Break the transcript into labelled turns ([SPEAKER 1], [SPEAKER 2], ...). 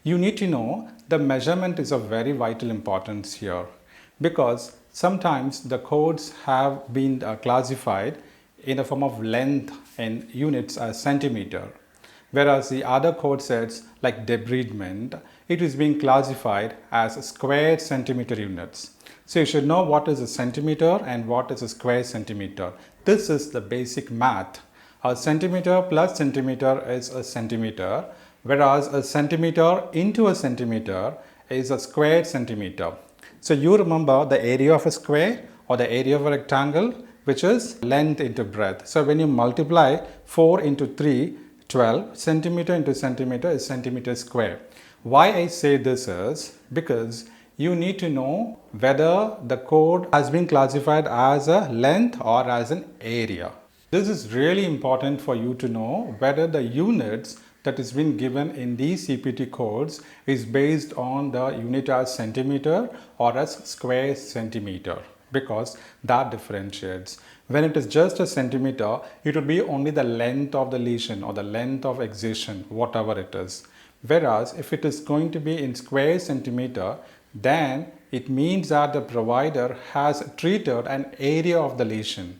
[SPEAKER 1] You need to know the measurement is of very vital importance here, because sometimes the codes have been classified in the form of length in units as centimeter, whereas the other code sets like debridement, it is being classified as square centimeter units. So you should know what is a centimeter and what is a square centimeter. This is the basic math. A centimeter plus centimeter is a centimeter, whereas a centimeter into a centimeter is a square centimeter. So you remember the area of a square or the area of a rectangle, which is length into breadth. So when you multiply 4 into 3, 12, centimeter into centimeter is centimeter square. Why I say this is because you need to know whether the code has been classified as a length or as an area. This is really important for you to know whether the units that is been given in these CPT codes is based on the unit as centimeter or as square centimeter, because that differentiates. When it is just a centimeter, it will be only the length of the lesion or the length of excision, whatever it is. Whereas if it is going to be in square centimeter, then it means that the provider has treated an area of the lesion.